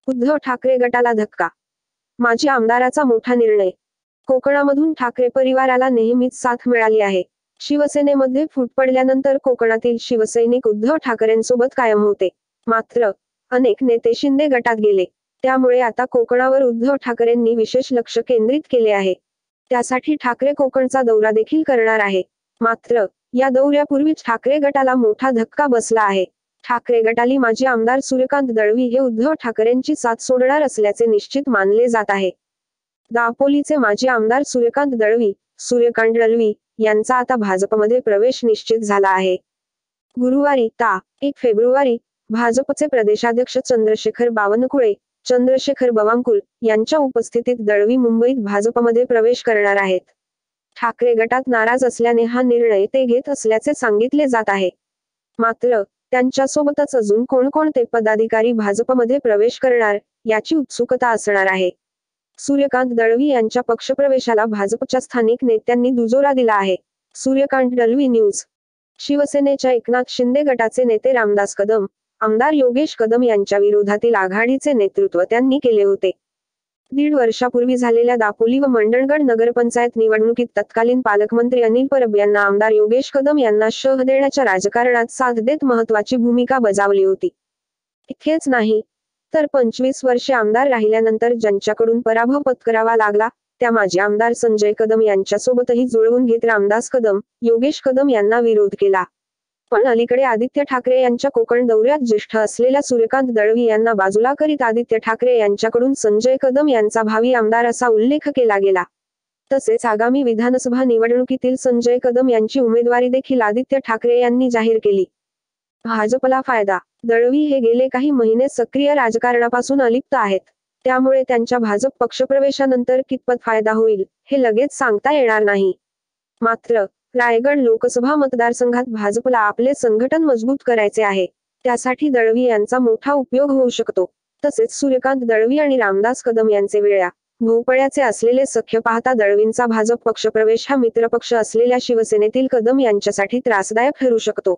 उद्धव ठाकरे गटाला धक्का. माजी आमदाराचा मोठा निर्णय. कोकणामधून ठाकरे परिवाराला नेहमीच साथ मिळाली आहे. शिवसेनेमध्ये फूट पडल्यानंतर कोकणातील शिवसैनिक उद्धव ठाकरेंसोबत कायम होते. मात्र अनेक नेते शिंदे गटात गेले. त्यामुळे आता कोकणावर उद्धव ठाकरेंनी विशेष लक्ष केंद्रित केले आहे. त्यासाठी ठाकरे कोकणचा दौरा देखील करणार आहे. मात्र या दौऱ्यापूर्वीच ठाकरे गटाला मोठा धक्का बसला आहे. ठाकरे गटाली माजी आमदार सूर्यकांत दळवी हे उद्धव ठाकरेंची साथ सोडणार असल्याचे निश्चित मानले जात आहे. दापोलीचे माजी आमदार सूर्यकांत दळवी यांचा आता भाजपमध्ये प्रवेश निश्चित झाला आहे. गुरुवारी ता. 1 फेब्रुवारी भाजपचे प्रदेशाध्यक्ष चंद्रशेखर बावनकुळे यांच्या उपस्थितीत दळवी मुंबईत भाजपमध्ये प्रवेश करणार आहेत. ठाकरे गटात नाराज असल्याने हा निर्णय ते घेत असल्याचे सांगितले जात आहे. मात्र त्यांच्यासोबतच अजून कोणकोणते पदाधिकारी भाजपमध्ये प्रवेश करणार याची उत्सुकता असणार आहे. सूर्यकांत दळवी यांच्या पक्षप्रवेशाला भाजपच्या स्थानिक नेत्यांनी दुजोरा दिला आहे. सूर्यकांत दळवी न्यूज. शिवसेनेच्या एकनाथ शिंदे गटाचे नेते रामदास कदम, आमदार योगेश कदम यांच्या विरोधातील आघाडीचे नेतृत्व त्यांनी केले होते. 1.5 वर्षापूर्वी झालेल्या दापोली व मंडणगड नगरपंचायत निवडणुकीत तत्कालीन पालकमंत्री अनिल परब यांना आमदार योगेश कदम यांना शह देण्याच्या राजकारणात साथ देत महत्त्वाची भूमिका बजावली होती. इतकेच नाही तर 25 वर्षे आमदार राहिल्यानंतर ज्यांच्याकडून पराभव पत्करावा लागला त्या माजी आमदार संजय कदम यांच्यासोबतही जुळवून घेत रामदास कदम, योगेश कदम यांना विरोध केला. पण अलीकडे आदित्य ठाकरे यांच्या कोकण दौऱ्यात ज्येष्ठ असलेल्या सूर्यकांत दळवी यांना बाजूला करीत आदित्य ठाकरे यांच्याकडून संजय कदम यांचा भावी आमदार असा उल्लेख केला गेला. तसेच आगामी विधानसभा निवडणुकीतील संजय कदम यांची उमेदवारी देखील आदित्य ठाकरे यांनी जाहीर केली. भाजपला फायदा. दळवी हे गेले काही महिने सक्रिय राजकारणापासून अलिप्त आहेत. त्यामुळे त्यांच्या भाजप पक्षप्रवेशानंतर कितपत फायदा होईल हे लगेच सांगता येणार नाही. मात्र रायगड लोकसभा मतदारसंघात भाजपला आपले संघटन मजबूत करायचे आहे. त्यासाठी दळवी यांचा मोठा उपयोग होऊ शकतो. तसेच सूर्यकांत दळवी आणि रामदास कदम यांचे वेळ्या भोपळ्याचे असलेले सख्य पाहता दळवींचा भाजप पक्षप्रवेश हा मित्रपक्ष असलेल्या शिवसेनेतील कदम यांच्यासाठी त्रासदायक ठरू शकतो.